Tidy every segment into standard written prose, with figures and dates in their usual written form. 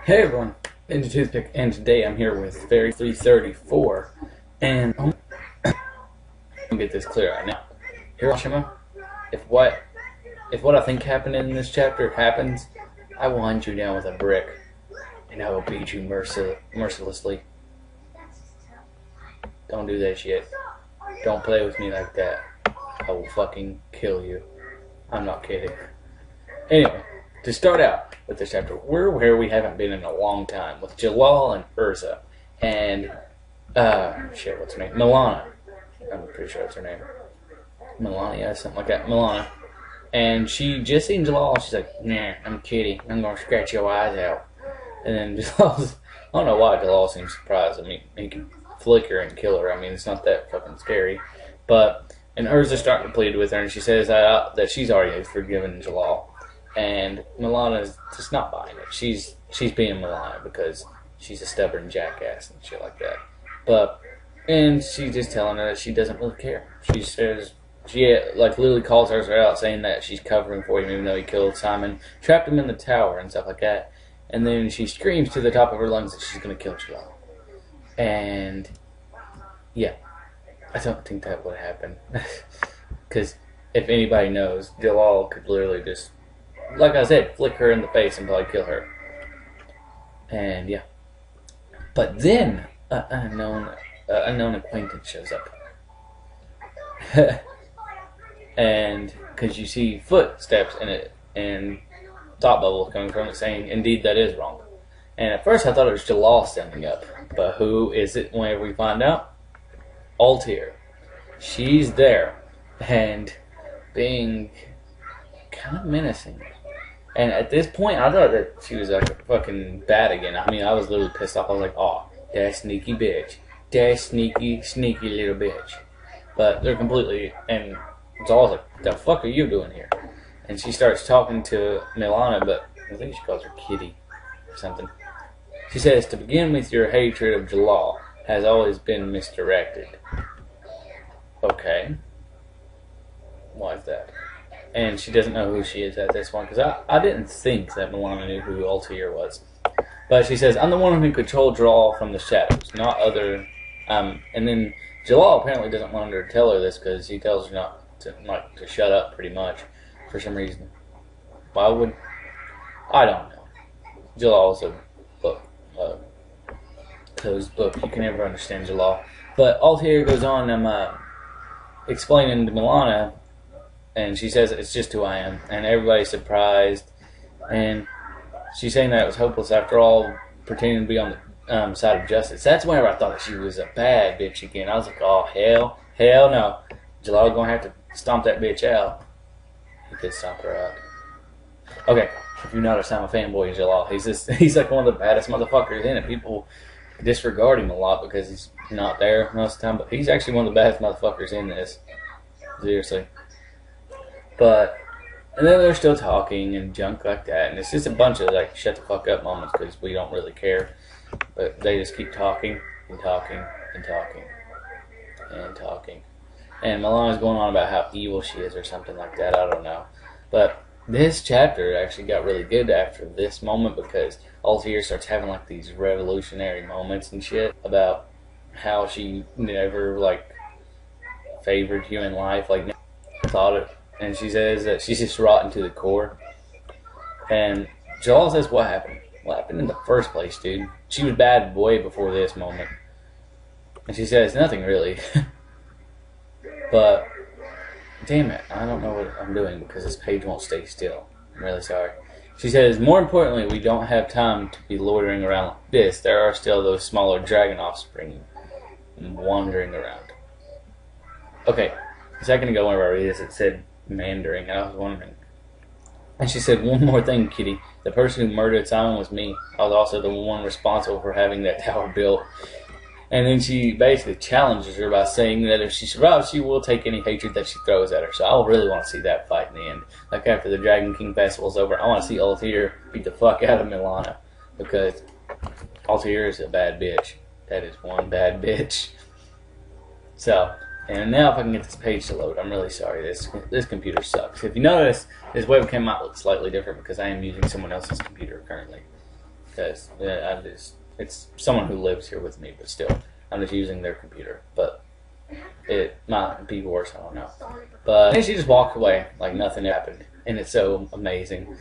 Hey everyone, Ninja Toothpick, and today I'm here with Fairy 334, and I'm gonna get this clear right now. Hiro, Mashima, if what I think happened in this chapter happens, I will hunt you down with a brick, and I will beat you mercilessly. Don't do that shit. Don't play with me like that. I will fucking kill you. I'm not kidding. Anyway, to start out with this chapter, we're where we haven't been in a long time, with Jalal and Urza, and, what's her name? Milana. I'm pretty sure that's her name. Milana, something like that. Milana. And she just seen Jalal, she's like, nah, I'm a kitty. I'm gonna scratch your eyes out. And then Jalal's, I don't know why Jalal seems surprised. I mean, he can flick her and kill her. I mean, it's not that fucking scary. But, and Urza's starting to plead with her, and she says that she's already forgiven Jalal. And Milana's just not buying it. She's being Milana because she's a stubborn jackass and shit like that. And she's just telling her that she doesn't really care. She says, literally calls her out saying that she's covering for him even though he killed Simon, trapped him in the tower and stuff like that. And then she screams to the top of her lungs that she's going to kill Jalal. And, yeah, I don't think that would happen. Because if anybody knows, Jalal could literally just, like I said, flick her in the face and probably kill her. And yeah. But then an unknown acquaintance shows up. And because you see footsteps in it and thought bubbles coming from it saying, indeed, that is wrong. And at first I thought it was Jalal standing up. But who is it whenever we find out? Ultear. She's there. And being kind of menacing. And at this point, I thought that she was like a fucking bat again. I mean, I was literally pissed off. I was like, oh, that sneaky bitch. That sneaky little bitch. But they're completely, and it's all like, the fuck are you doing here? And she starts talking to Milana, but I think she calls her Kitty or something. She says, to begin with, your hatred of Jalal has always been misdirected. Okay. Why is that? And she doesn't know who she is at this point, because I didn't think that Milana knew who Ultear was. But she says, I'm the one who controlled Jalal from the shadows, not other... and then Jalal apparently doesn't want her to tell her this, because he tells her not to shut up, pretty much, for some reason. Why would... I don't know. Jalal's a book. Closed book. You can never understand Jalal. But Ultear goes on explaining to Milana, and she says it's just who I am, and everybody's surprised, and she's saying that it was hopeless after all, pretending to be on the side of justice. That's whenever I thought that she was a bad bitch again. I was like, oh, hell no. Jalal's gonna have to stomp that bitch out. He could stomp her out. Okay, if you notice, I'm a fanboy of Jalal. He's like one of the baddest motherfuckers in it. People disregard him a lot because he's not there most of the time, but he's actually one of the baddest motherfuckers in this. Seriously. And then they're still talking and junk like that, and it's just a bunch of like shut the fuck up moments because we don't really care, but they just keep talking and talking and talking and talking, and Milana's going on about how evil she is or something like that. I don't know, but this chapter actually got really good after this moment because Ultear starts having like these revolutionary moments and shit about how she never like favored human life, like never thought it. And she says that she's just rotten to the core. And Jalal says, what happened? What happened in the first place, dude? She was bad way before this moment. And she says, nothing really. But, damn it, I don't know what I'm doing because this page won't stay still. I'm really sorry. She says, more importantly, we don't have time to be loitering around like this. There are still those smaller dragon offspring wandering around. Okay, a second ago whenever I read this, it said Mandarin, and I was wondering. And she said, one more thing, Kitty. The person who murdered Simon was me. I was also the one responsible for having that tower built. And then she basically challenges her by saying that if she survives, she will take any hatred that she throws at her. So I really want to see that fight in the end. Like after the Dragon King Festival's over, I want to see Ultear beat the fuck out of Milana. Because Ultear is a bad bitch. That is one bad bitch. So... and now if I can get this page to load, I'm really sorry. This computer sucks. If you notice, this webcam might look slightly different because I am using someone else's computer currently. because it's someone who lives here with me, but still, I'm just using their computer. But it might be worse, I don't know. But then she just walked away like nothing happened, and it's so amazing.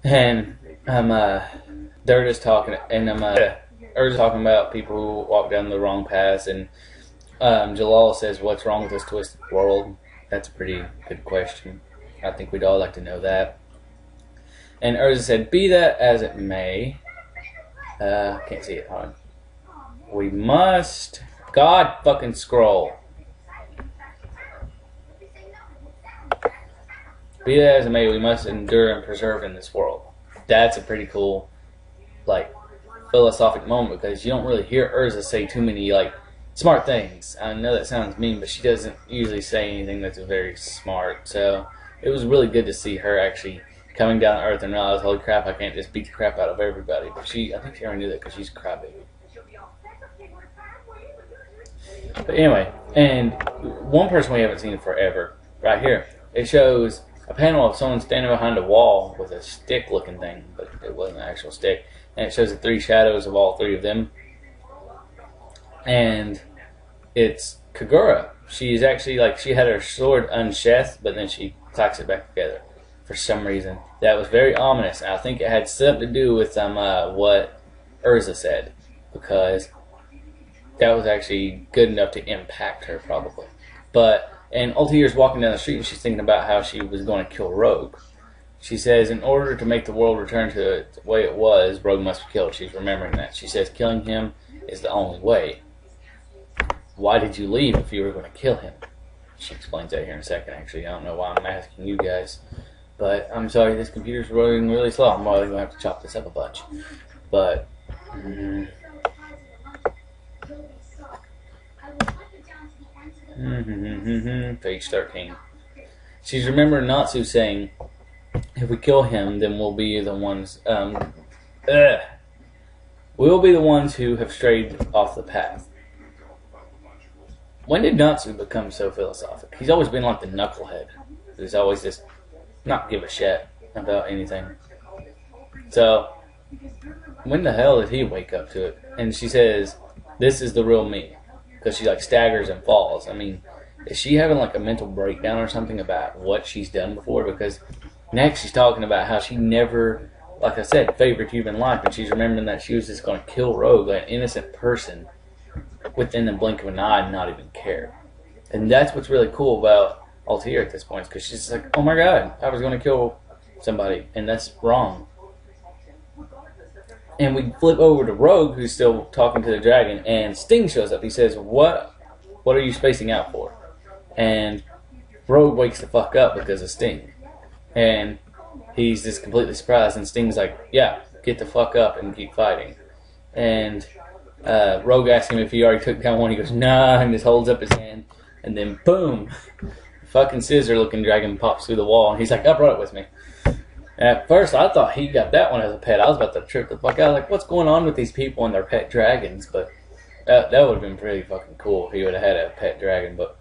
And they're just talking, and they're just talking about people who walk down the wrong paths, and Jalal says, "What's wrong with this twisted world?" That's a pretty good question. I think we'd all like to know that. And Urza said, "Be that as it may." Can't see it. Hold on. We must. God fucking scroll. Be that as it may, we must endure and preserve in this world. That's a pretty cool, like, philosophic moment, because you don't really hear Urza say too many, like, smart things. I know that sounds mean, but she doesn't usually say anything that's very smart. So it was really good to see her actually coming down to earth and realize, holy crap, I can't just beat the crap out of everybody. But I think she already knew that because she's a crybaby. But anyway, and one person we haven't seen in forever, right here, it shows a panel of someone standing behind a wall with a stick-looking thing, but it wasn't an actual stick. And it shows the three shadows of all three of them. And it's Kagura. She's actually, like, she had her sword unsheathed, but then she clacks it back together for some reason. That was very ominous. I think it had something to do with what Urza said, because that was actually good enough to impact her, probably. And Ultear's walking down the street, and she's thinking about how she was going to kill Rogue. She says, in order to make the world return to the way it was, Rogue must be killed. She's remembering that. She says, killing him is the only way. Why did you leave if you were going to kill him? She explains that here in a second, actually. I don't know why I'm asking you guys. But I'm sorry, this computer's running really slow. I'm probably going to have to chop this up a bunch. But, page 13. She's remembering Natsu saying, if we kill him, then we'll be the ones, we'll be the ones who have strayed off the path. When did Natsu become so philosophic? He's always been like the knucklehead, who's always just not give a shit about anything. So, when the hell did he wake up to it? And she says, this is the real me. Because she like staggers and falls. I mean, is she having like a mental breakdown or something about what she's done before? Because next she's talking about how she never, like I said, favored human life. And she's remembering that she was just going to kill Rogue, an innocent person, within the blink of an eye and not even care. And that's what's really cool about Ultear at this point, because she's like, oh my god, I was going to kill somebody, and that's wrong. And we flip over to Rogue, who's still talking to the dragon, and Sting shows up. He says, what are you spacing out for? And Rogue wakes the fuck up because of Sting. And he's just completely surprised, and Sting's like, yeah, get the fuck up and keep fighting. And Rogue asks him if he already took down one. He goes, nah, and just holds up his hand. And then, boom, fucking scissor-looking dragon pops through the wall. And he's like, I brought it with me. And at first, I thought he got that one as a pet. I was about to trip the fuck out. Like, what's going on with these people and their pet dragons? But that would have been pretty fucking cool if he would have had a pet dragon. But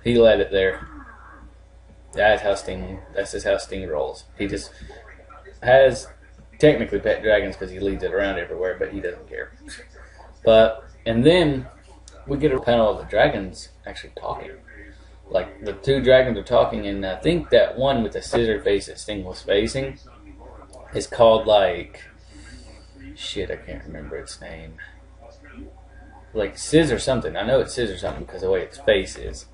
he let it there. That's just how Sting rolls. He just has technically pet dragons because he leads it around everywhere, but he doesn't care. And then we get a panel of the dragons actually talking. Like, the two dragons are talking, and I think that one with the scissor face that Sting was facing is called, like, shit, I can't remember its name. Like, Scissor something. I know it's Scissor something because of the way its face is.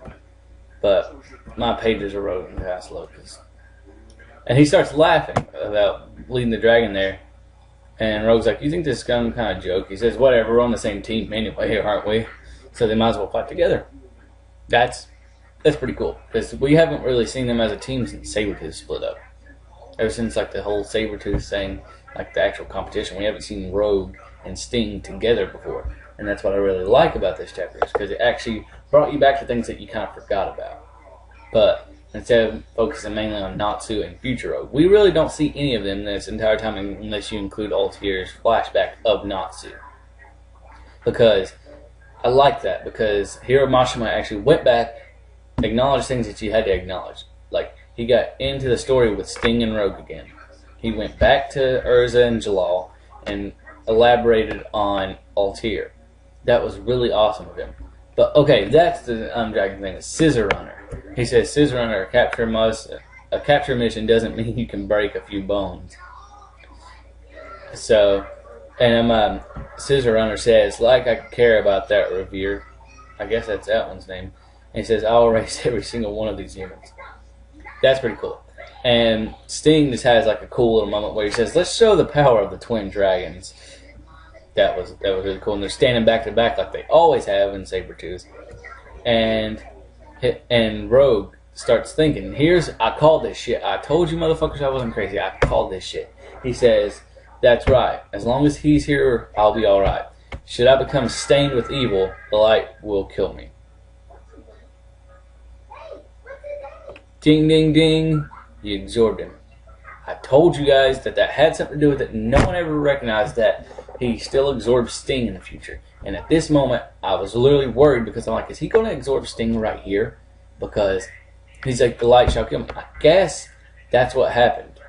But my pages are rolling past slow. And he starts laughing about leading the dragon there. And Rogue's like, you think this is some kind of joke? He says, whatever, we're on the same team anyway, aren't we? So they might as well fight together. That's pretty cool. Because we haven't really seen them as a team since Sabretooth split up. Ever since, like, the whole Sabretooth thing, like, the actual competition, we haven't seen Rogue and Sting together before. And that's what I really like about this chapter, is because it actually brought you back to things that you kind of forgot about. But instead of focusing mainly on Natsu and Future Rogue, we really don't see any of them this entire time unless you include Ultear's flashback of Natsu. Because I like that, because Hiro Mashima actually went back, acknowledged things that you had to acknowledge. Like, he got into the story with Sting and Rogue again. He went back to Urza and Jalal and elaborated on Ultear. That was really awesome of him. But okay, that's the dragon thing. The Scissor Runner. He says Scissor Runner, a capture mission doesn't mean you can break a few bones. So, and Scissor Runner says, like I care about that Revere. I guess that's that one's name. And he says, I'll erase every single one of these humans. That's pretty cool. And Sting just has like a cool little moment where he says, let's show the power of the twin dragons. That was really cool. And they're standing back to back like they always have in Sabretooth. And Rogue starts thinking, I called this shit. I told you motherfuckers I wasn't crazy. I called this shit. He says, that's right. As long as he's here, I'll be alright. Should I become stained with evil, the light will kill me. Ding, ding, ding. You absorbed him. I told you guys that had something to do with it. No one ever recognized that he still absorbs Sting in the future. And at this moment, I was literally worried because I'm like, is he going to absorb Sting right here? Because he's like, the light shall kill me. I guess that's what happened.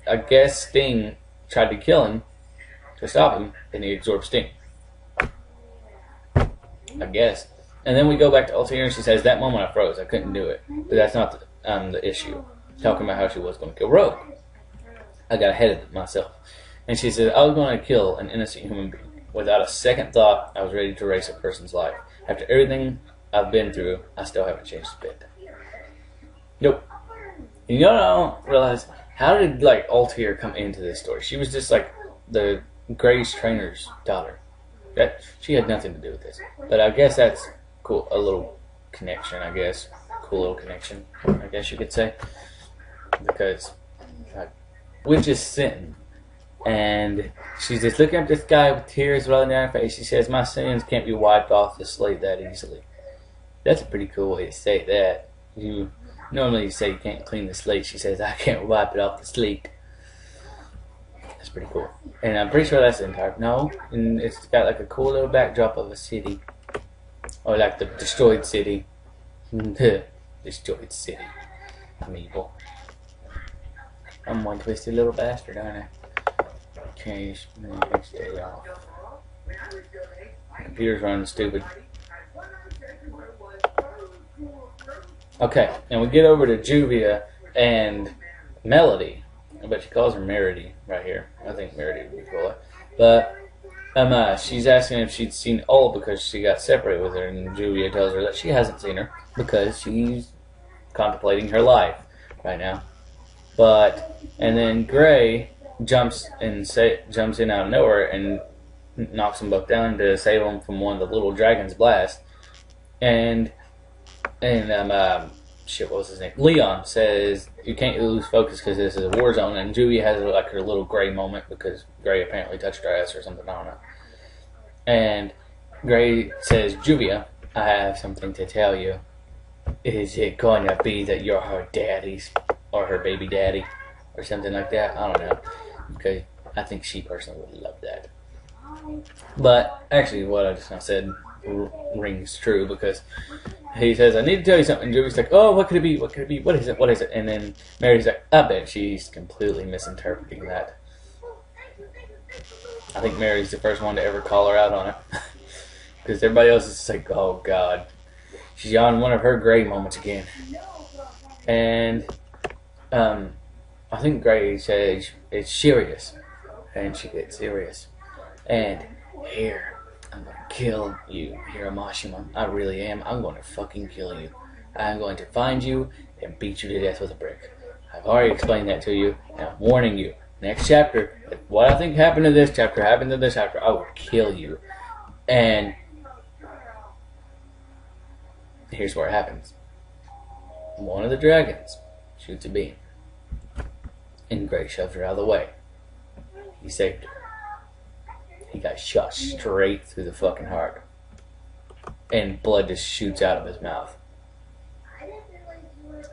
I guess Sting tried to kill him to stop him, and he absorbed Sting. I guess. And then we go back to Ultear, and she says, that moment I froze. I couldn't do it. But that's not the issue. Talking about how she was going to kill Rogue. I got ahead of it myself. And she said, I was going to kill an innocent human being. Without a second thought, I was ready to erase a person's life. After everything I've been through, I still haven't changed a bit. Nope. You know what I don't realize? How did, like, Ultear come into this story? She was just, like, the Gray's trainer's daughter. She had nothing to do with this. But I guess that's cool. A little connection, I guess. Cool little connection, I guess you could say. Because we're just sitting. And she's just looking up the sky with tears rolling down her face. She says, my sins can't be wiped off the slate that easily. That's a pretty cool way to say that. You normally say you can't clean the slate. She says, I can't wipe it off the slate. That's pretty cool. And I'm pretty sure that's the entire... No, and it's got like a cool little backdrop of a city. Or like the destroyed city. Destroyed city. I'm evil. I'm one twisted little bastard, aren't I? Okay, stay off. The computer's running stupid. Okay, and we get over to Juvia and Melody. I bet she calls her Merity right here. I think Merity would be cooler. But she's asking if she'd seen Ul because she got separated with her, and Juvia tells her that she hasn't seen her because she's contemplating her life right now. And then Gray jumps in out of nowhere and knocks them both down to save them from one of the little dragon's blast. And what was his name? Leon says you can't lose focus because this is a war zone. And Juvia has like her little Gray moment because Gray apparently touched her ass or something. I don't know. And Gray says, Juvia, I have something to tell you. Is it going to be that you're her daddy's or her baby daddy or something like that? I don't know. Okay, I think she personally would love that. But actually, what I just now said rings true because he says, I need to tell you something. Julie's like, oh, what could it be? What could it be? What is it? What is it? And then Mary's like, I bet she's completely misinterpreting that. I think Mary's the first one to ever call her out on it. Because everybody else is just like, oh, God. She's on one of her Gray moments again. And I think Gray says it's serious. And she gets serious. And here, I'm going to kill you, Hiro Mashima. I really am. I'm going to fucking kill you. I'm going to find you and beat you to death with a brick. I've already explained that to you, and I'm warning you. Next chapter, if what I think happened to this chapter, I will kill you. And here's where it happens. One of the dragons shoots a beam. And Gray shoves her out of the way. He saved her. He got shot straight through the fucking heart. And blood just shoots out of his mouth.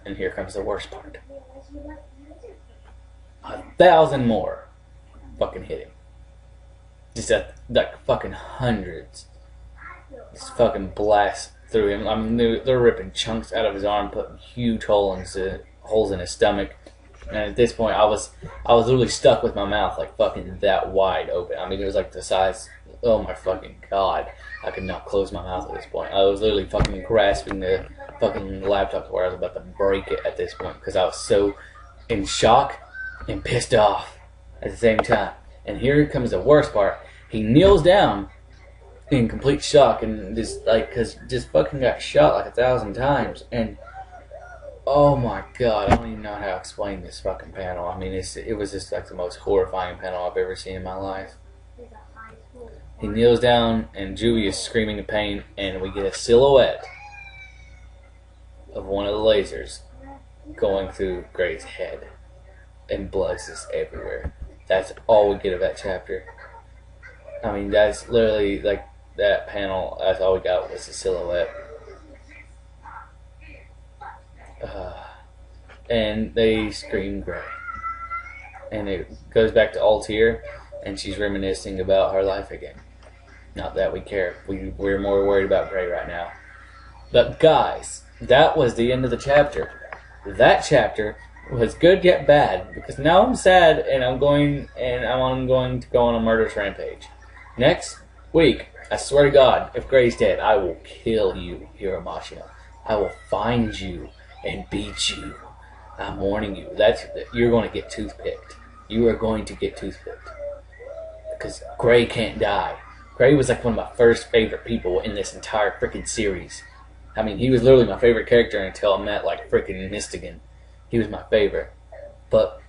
And here comes the worst part. 1,000 more fucking hit him. Just like fucking hundreds. Just fucking blast through him. I mean, they're ripping chunks out of his arm, putting huge holes in his stomach. And at this point, I was literally stuck with my mouth like fucking that wide open. I mean, it was like the size. Oh my fucking god! I could not close my mouth at this point. I was literally fucking grasping the fucking laptop to where I was about to break it at this point because I was so in shock and pissed off at the same time. And here comes the worst part. He kneels down in complete shock and just like cause just fucking got shot like 1,000 times. And oh my god, I don't even know how to explain this fucking panel. I mean, it was just like the most horrifying panel I've ever seen in my life. He kneels down and Juvie is screaming in pain, and we get a silhouette of one of the lasers going through Gray's head, and blood's just everywhere. That's all we get of that chapter. I mean, that's literally like that panel. That's all we got was the silhouette. And they scream Gray, and it goes back to Ultear, and she's reminiscing about her life again. Not that we care. We're more worried about Gray right now. But guys, that was the end of the chapter. That chapter was good yet bad, because now I'm sad and I'm going to go on a murderous rampage. Next week, I swear to God, if Gray's dead, I will kill you, Hiro Mashima. I will find you and beat you. I'm warning you. You're going to get toothpicked. You are going to get toothpicked. Because Gray can't die. Gray was like one of my first favorite people in this entire freaking series. I mean, he was literally my favorite character until I met like freaking Mystigan. He was my favorite. But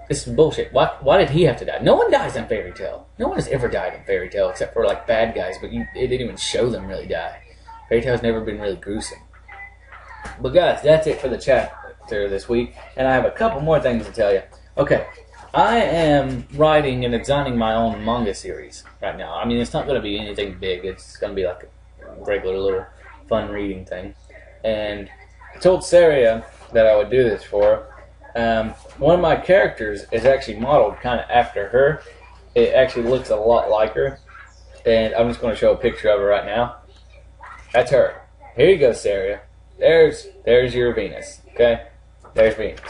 this is bullshit. Why did he have to die? No one dies in Fairy Tail. No one has ever died in Fairy Tail except for like bad guys, but it didn't even show them really die. Fairy Tail's never been really gruesome. But guys, that's it for the chapter this week, and I have a couple more things to tell you. Okay. I am writing and designing my own manga series right now. I mean, it's not going to be anything big. It's going to be like a regular little fun reading thing. And I told Saria that I would do this for her. One of my characters is actually modeled kind of after her. It actually looks a lot like her. And I'm just going to show a picture of her right now. That's her. Here you go, Saria. There's your Venus. Okay? There's Venus.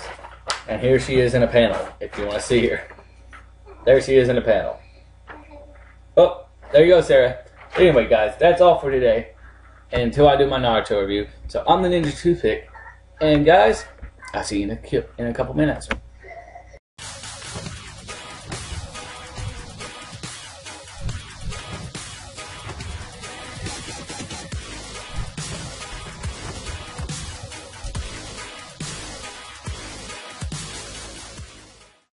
And here she is in a panel, if you want to see her. There she is in a panel. Oh, there you go, Sarah. Anyway, guys, that's all for today. And until I do my Naruto review. So I'm the Ninja Toothpick. And guys, I'll see you in a couple minutes.